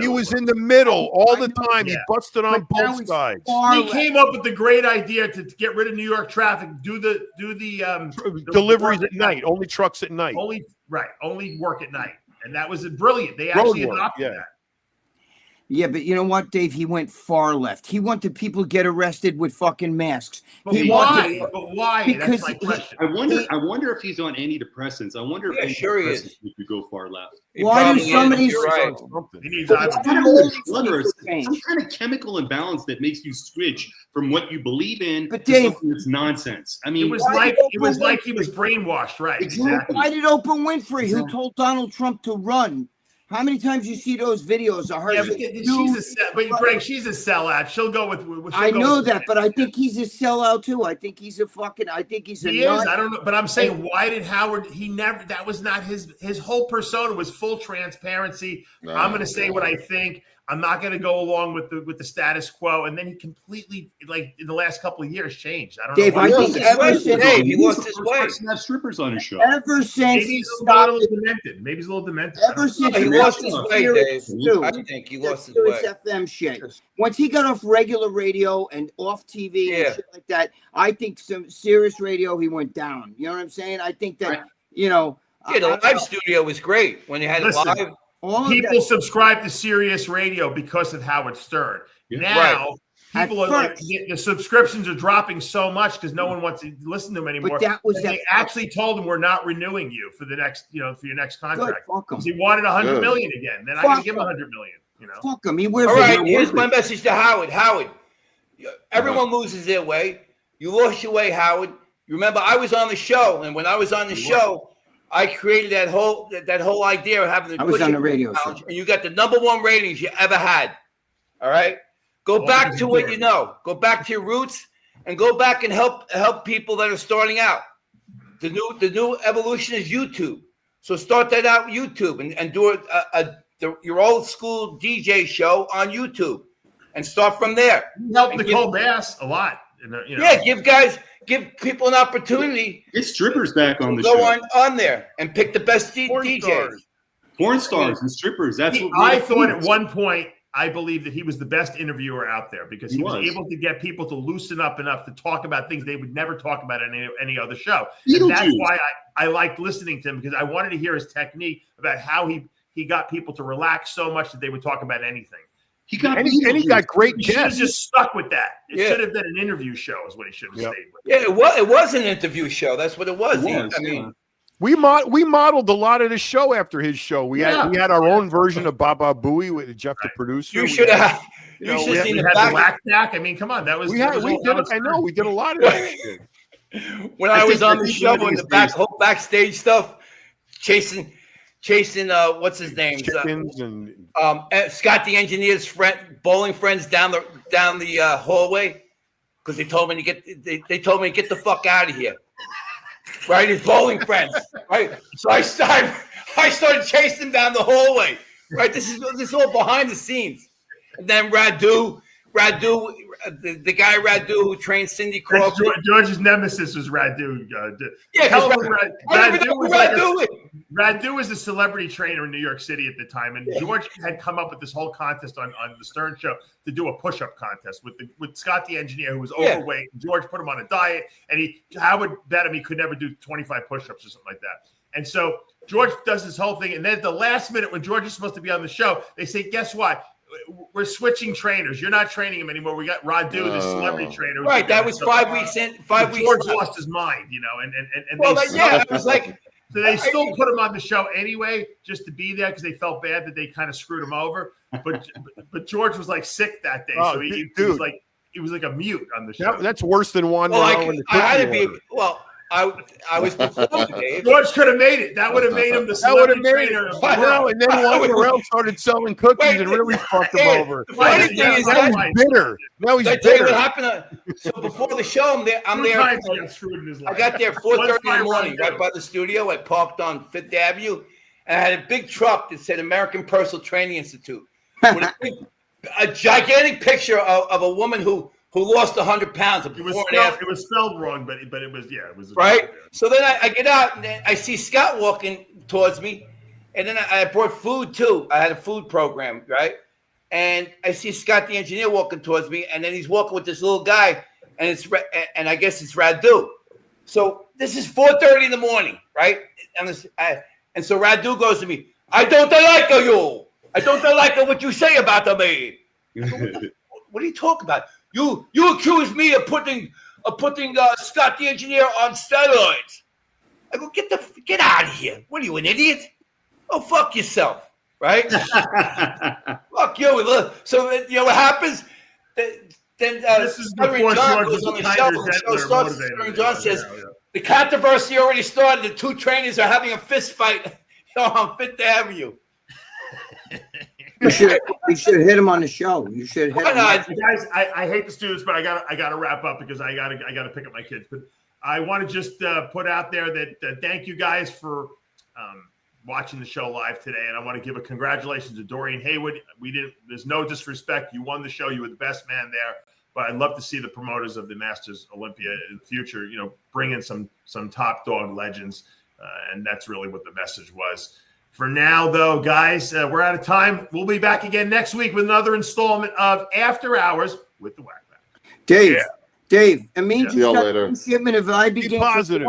He was in the middle all the time. He busted on both sides.
He came up with the great idea to get rid of New York traffic. Do the
deliveries at night. Only trucks at night.
Only work at night, and that was brilliant. They actually adopted that.
Yeah, but you know what, Dave? He went far left. He wanted people to get arrested with fucking masks.
But
He
why?
wanted,
But why?
because
That's my question.
I wonder if he's on antidepressants. I wonder if
sure he is.
antidepressants could go far left.
He
why do
probably
some
is.
of these?
You're right.
He needs
But
ibuprofen.
why do all these
Whether
people
it's
change?
some kind of chemical imbalance that makes you switch from what you believe in
But
to
Dave-
something that's nonsense. I mean,
It was
Why
like
did
he was brainwashed, right?
Exactly.
Why did Oprah Winfrey, who told Donald Trump to run? How many times you see those videos of her?
Yeah,
saying,
but Greg, she's a sellout. She'll go with.
I know that, but I think he's a sellout too. I think he's a fucking. I think he's a.
He is.
nut.
I don't know, but I'm saying, why did Howard? He never. That was not his whole persona was full transparency.
No,
I'm going to say what I think. I'm not going to go along with the status quo. And then he completely, like in the last couple of years, changed. I don't
Dave,
know.
I
why.
think ever since
Dave, he
He's
lost
the
his
first
way.
person to have strippers on his show.
ever since
Maybe
he
he's a
stopped
little
it,
demented. Maybe he's a little demented. I don't
ever
know.
since
He
he
lost his
stopped
way,
Sirius
Dave.
too,
I think he
that
lost his
Sirius
way.
FM shit. Once he got off regular radio and off TV
Yeah.
and shit like that, I think some Sirius radio he went down. You know what I'm saying? I think that
Right.
you know.
Yeah, the live studio was great when you had it
Listen,
live.
all of
People
that,
subscribe to Sirius Radio because of Howard Stern.
Yeah.
Now,
At
people are like,
first.
the subscriptions are dropping so much because no one wants to listen to him anymore.
but that was
And
that.
they actually told him we're not renewing you for the next, for your next
Good,
contract.
fuck him.
Because he wanted 100
Good.
million again. Then I got to
Fuck
give him
him.
100 million.
Fuck him. He wears.
All
a-
right, here's my message to Howard. Howard, everyone loses their way. You lost your way, Howard. You remember I was on the show, and when I was on the show, I created that whole idea of having the
I was on the
push-up
radio
challenge,
show.
and you got the #1 ratings you ever had. All right, go
All
back
because
to
of
what
George.
you know. Go back to your roots, and go back and help people that are starting out. The new evolution is YouTube. So start that out YouTube and do your old school DJ show on YouTube, and start from there.
He helped
And
Nicole Bass a lot.
Yeah, give people an opportunity
Get strippers back on
to
the
go
show.
on there and pick the best
Porn
DJs.
stars.
Porn stars and strippers. That's what
I
we're
thought at
doing.
one point, I believe that he was the best interviewer out there because he was
was.
able to get people to loosen up enough to talk about things they would never talk about in any other show. And that's
Beetlejuice.
why I liked listening to him, because I wanted to hear his technique about how he got people to relax so much that they would talk about anything.
He got
And he got great
He should have
guests.
just stuck with that. It
Yeah.
should have been an interview show is what he should have
Yep.
stayed with.
Yeah, it was an interview show. That's what it was.
It was,
I mean,
We modeled a lot of the show after his show. We
Yeah.
had our own version of Baba Booey with Jeff the producer.
you
We
should
had-
have.
you know,
You
we
should have
had-
seen
We
the
had the
back.
whack back. I mean, come on, that was.
we
that
had
was
we
all-
did.
that was
I know we did a lot of that shit.
When
I
I was
think-
on
I
the
think
show
one of
in
these
the back,
days-
whole backstage stuff, chasing what's his name?
Chickens and
Scott the engineer's bowling friends down the hallway because they told me to get the fuck out of here. Right, his bowling friends. Right, so I started chasing him down the hallway. Right, this is all behind the scenes. And then Radu, the guy Radu who trained Cindy
That's
Crawford.
George's nemesis was Radu.
Yeah,
Tell
because
him
I don't even know who Radu is.
Radu was a celebrity trainer in New York City at the time, and George had come up with this whole contest on the Stern Show to do a push-up contest with Scott the engineer, who was overweight. George put him on a diet, and Howard bet him he could never do 25 push-ups or something like that. And so George does this whole thing, and then at the last minute, when George is supposed to be on the show, they say, "Guess what? We're switching trainers. You're not training him anymore. We got Radu, the celebrity trainer."
Right, that was 5 weeks in. 5 weeks.
George
left.
lost his mind, and
Well,
they
yeah, it was like.
so they still put him on the show anyway, just to be there because they felt bad that they kind of screwed him over. But George was like sick that day,
Oh,
so he
dude.
was like a mute on the show.
that's worse than one.
Well, I had to be. Well, I was performing, Dave.
George could have made it. That would have made him the
That would have
celebrity
made
trainer.
it.
of the
I
world.
know, and then Warren started selling cookies
Wait,
and really fucked him
hey,
over.
the funny thing is
Now
that-
he's bitter. Now he's
Did I tell you
bitter.
what happened? So before the show, I'm
Two
there.
times he got screwed in his life.
I got there 4:30
Once
in
by
the morning,
Radu.
right by the studio. I parked on Fifth Avenue, and I had a big truck that said American Personal Training Institute with a gigantic picture of a woman who lost 100 pounds.
It was spelled wrong, but it was
Right. So then I get out, and then I see Scott walking towards me, and then I brought food too. I had a food program, right? And I see Scott the engineer walking towards me, and then he's walking with this little guy, and I guess it's Radu. So this is 4:30 in the morning, right? And so Radu goes to me, "I don't like you." I don't like what you say about the man. What are you talking about? You accuse me of putting Scott the engineer on steroids. I go, get out of here. What are you, an idiot? Oh, fuck yourself, right? Fuck you. So you know what happens? Then
this is before George was a kinder, gentler motivator.
John says the controversy already started. The two trainers are having a fist fight. I'm fit to have you.
You should hit him on the show. You should hit him.
Guys, I hate to do this, but I gotta wrap up because I gotta pick up my kids. But I want to just put out there that thank you guys for watching the show live today, and I want to give a congratulations to Dorian Haywood. There's no disrespect. You won the show. You were the best man there. But I'd love to see the promoters of the Masters Olympia in the future, bring in some top dog legends, and that's really what the message was. For now, though, guys, we're out of time. We'll be back again next week with another installment of After Hours with the Whack Pack.
Dave, it means
see you later.
Shipment if I begin
Be positive.